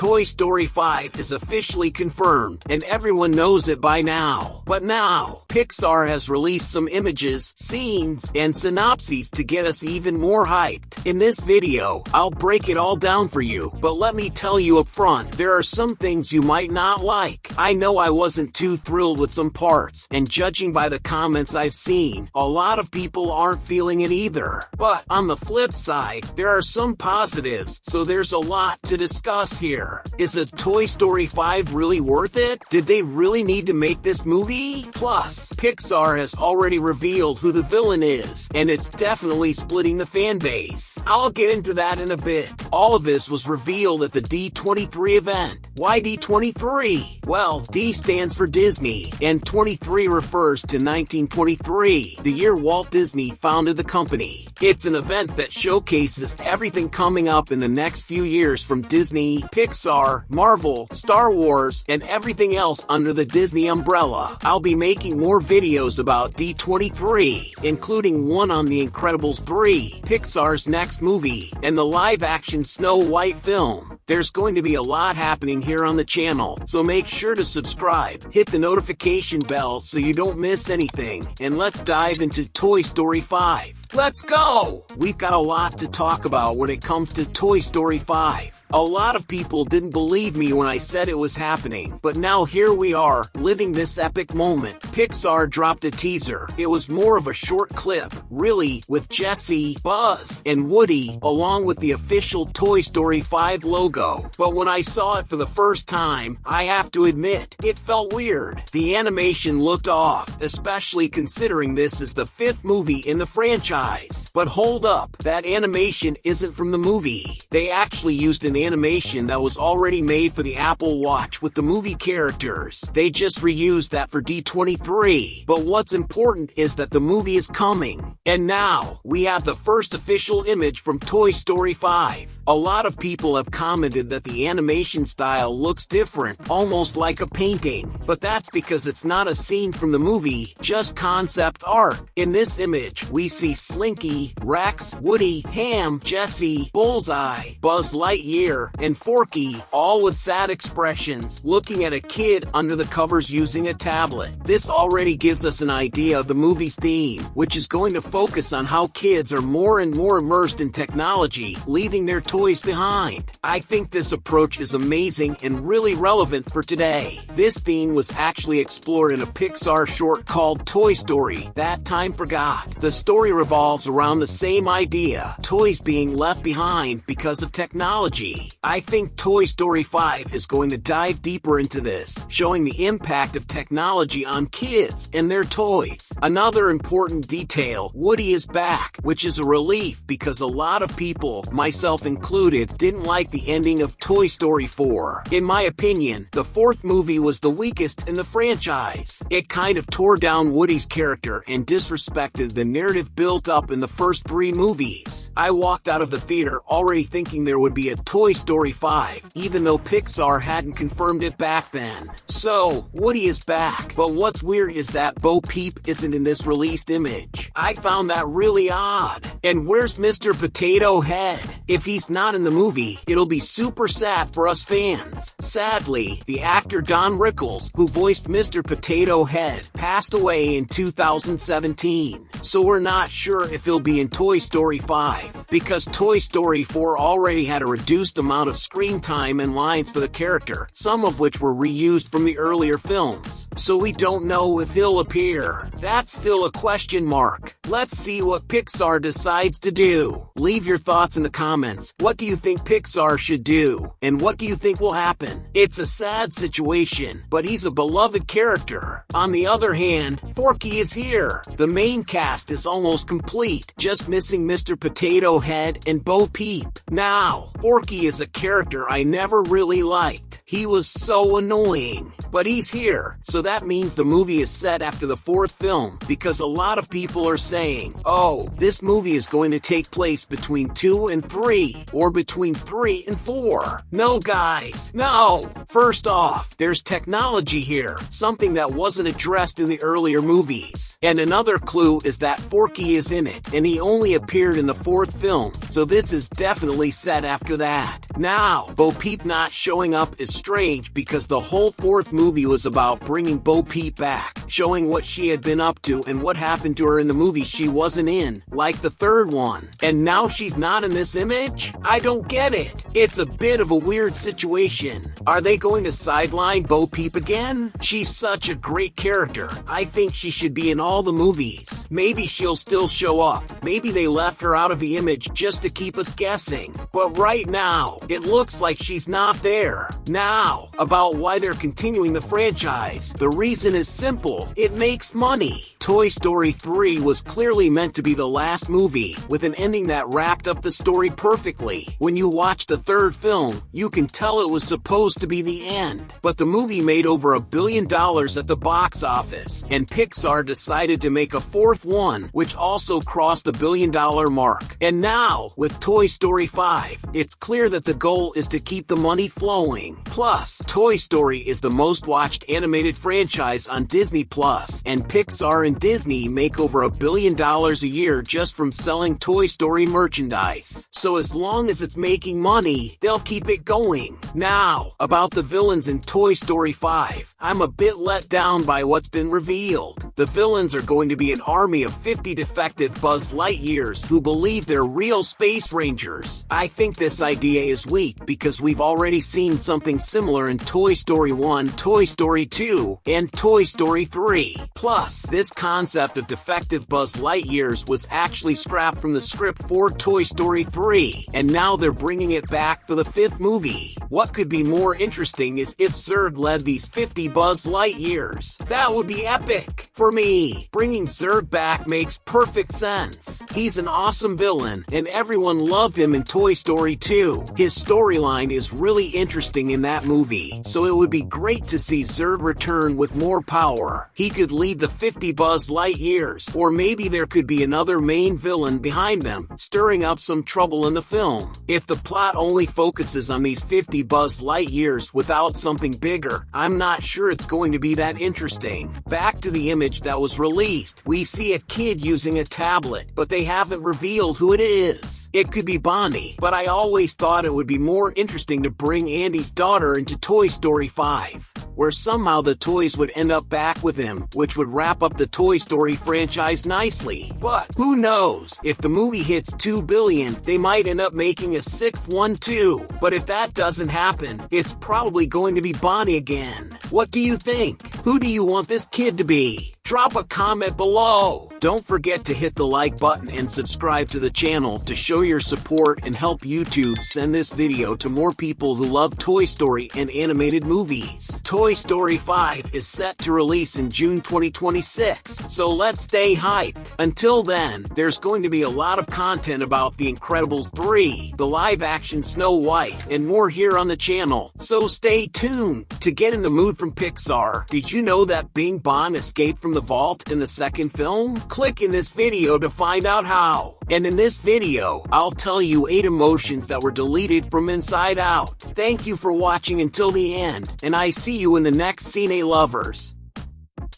Toy Story 5 is officially confirmed, and everyone knows it by now. But now, Pixar has released some images, scenes, and synopses to get us even more hyped. In this video, I'll break it all down for you, but let me tell you up front, there are some things you might not like. I know I wasn't too thrilled with some parts, and judging by the comments I've seen, a lot of people aren't feeling it either. But on the flip side, there are some positives, so there's a lot to discuss here. Is a Toy Story 5 really worth it? Did they really need to make this movie? Plus, Pixar has already revealed who the villain is, and it's definitely splitting the fan base. I'll get into that in a bit. All of this was revealed at the D23 event. Why D23? Well, D stands for Disney, and 23 refers to 1923, the year Walt Disney founded the company. It's an event that showcases everything coming up in the next few years from Disney, Pixar, Marvel, Star Wars, and everything else under the Disney umbrella. I'll be making more videos about D23, including one on The Incredibles 3, Pixar's next movie, and the live-action Snow White film. There's going to be a lot happening here on the channel, so make sure to subscribe, hit the notification bell so you don't miss anything, and let's dive into Toy Story 5. Let's go! We've got a lot to talk about when it comes to Toy Story 5. A lot of people didn't believe me when I said it was happening, but now here we are, living this epic moment. Pixar dropped a teaser. It was more of a short clip, really, with Jessie, Buzz, and Woody, along with the official Toy Story 5 logo. But when I saw it for the first time, I have to admit, it felt weird. The animation looked off, especially considering this is the 5th movie in the franchise. But hold up, that animation isn't from the movie. They actually used an animation that was already made for the Apple Watch with the movie characters. They just reused that for D23. But what's important is that the movie is coming. And now, we have the first official image from Toy Story 5. A lot of people have commented that the animation style looks different, almost like a painting. But that's because it's not a scene from the movie, just concept art. In this image, we see Slinky, Rex, Woody, Ham, Jessie, Bullseye, Buzz Lightyear, and Forky, all with sad expressions, looking at a kid under the covers using a tablet. This already gives us an idea of the movie's theme, which is going to focus on how kids are more and more immersed in technology, leaving their toys behind. I think this approach is amazing and really relevant for today. This theme was actually explored in a Pixar short called Toy Story, That Time Forgot. The story revolves around the same idea, toys being left behind because of technology. I think Toy Story 5 is going to dive deeper into this, showing the impact of technology on kids and their toys. Another important detail, Woody is back, which is a relief because a lot of people, myself included, didn't like the ending of Toy Story 4. In my opinion, the 4th movie was the weakest in the franchise. It kind of tore down Woody's character and disrespected the narrative built up in the first 3 movies. I walked out of the theater already thinking there would be a Toy Story 5, even though Pixar hadn't confirmed it back then. So, Woody is back, but what's weird is that Bo Peep isn't in this released image. I found that really odd. And where's Mr. Potato Head? If he's not in the movie, it'll be super sad for us fans. Sadly, the actor Don Rickles, who voiced Mr. Potato Head, passed away in 2017. So we're not sure if he'll be in Toy Story 5, because Toy Story 4 already had a reduced amount of screen time and lines for the character, some of which were reused from the earlier films. So we don't know if he'll appear. That's still a question mark. Let's see what Pixar decides to do. Leave your thoughts in the comments. What do you think Pixar should do? And what do you think will happen? It's a sad situation, but he's a beloved character. On the other hand, Forky is here. The main cast is almost complete, just missing Mr. Potato Head and Bo Peep. Now, Forky is a character I never really liked. He was so annoying. But he's here, so that means the movie is set after the fourth film, because a lot of people are saying, oh, this movie is going to take place between 2 and 3, or between 3 and 4. No guys, no! First off, there's technology here, something that wasn't addressed in the earlier movies. And another clue is that Forky is in it, and he only appeared in the fourth film, so this is definitely set after that. Now, Bo Peep not showing up is strange because the whole fourth movie was about bringing Bo Peep back, showing what she had been up to and what happened to her in the movie she wasn't in, like the third one. And now she's not in this image? I don't get it. It's a bit of a weird situation. Are they going to sideline Bo Peep again? She's such a great character. I think she should be in all the movies. Maybe she'll still show up. Maybe they left her out of the image just to keep us guessing. But right now, it looks like she's not there. Now, about why they're continuing the franchise. The reason is simple. It makes money. Toy Story 3 was clearly meant to be the last movie, with an ending that wrapped up the story perfectly. When you watch the third film, you can tell it was supposed to be the end. But the movie made over $1 billion at the box office, and Pixar decided to make a fourth one, which also crossed the $1 billion mark. And now, with Toy Story 5, it's clear that the goal is to keep the money flowing. Plus, Toy Story is the most watched animated franchise on Disney+, and Pixar and Disney make over $1 billion a year just from selling Toy Story merchandise. So as long as it's making money, they'll keep it going. Now, about the villains in Toy Story 5, I'm a bit let down by what's been revealed. The villains are going to be an army of 50 defective Buzz Lightyears who believe they're real space rangers. I think this idea is weak because we've already seen something similar in Toy Story 1, Toy Story 2, and Toy Story 3. Plus, this concept of defective Buzz Lightyears was actually scrapped from the script for Toy Story 3, and now they're bringing it back for the fifth movie. What could be more interesting is if Zurg led these 50 Buzz Lightyears. That would be epic. For me, bringing Zurg back makes perfect sense. He's an awesome villain, and everyone loved him in Toy Story 2. His storyline is really interesting in that movie, so it would be great to see Zurg return with more power. He could lead the 50 Buzz Lightyears, or maybe there could be another main villain behind them, stirring up some trouble in the film. If the plot only focuses on these 50 Buzz Lightyears without something bigger, I'm not sure it's going to be that interesting. Back to the image that was released, we see a kid using a tablet, but they haven't revealed who it is. It could be Bonnie, but I always thought it would be more interesting to bring Andy's daughter into Toy Story 5, where somehow the toys would end up back with him, which would wrap up the Toy Story franchise nicely. But who knows? If the movie hits $2 billion, they might end up making a sixth one too. But if that doesn't happen, it's probably going to be Bonnie again. What do you think? Who do you want this kid to be? Drop a comment below. Don't forget to hit the like button and subscribe to the channel to show your support and help YouTube send this video to more people who love Toy Story and animated movies. Toy Story 5 is set to release in June 2026, so let's stay hyped. Until then, there's going to be a lot of content about The Incredibles 3, the live-action Snow White, and more here on the channel, so stay tuned. To get in the mood from Pixar, did you know that Bing Bong escaped from the vault in the second film? Click in this video to find out how. And in this video, I'll tell you 8 emotions that were deleted from Inside Out. Thank you for watching until the end, and I see you in the next Cine Lovers.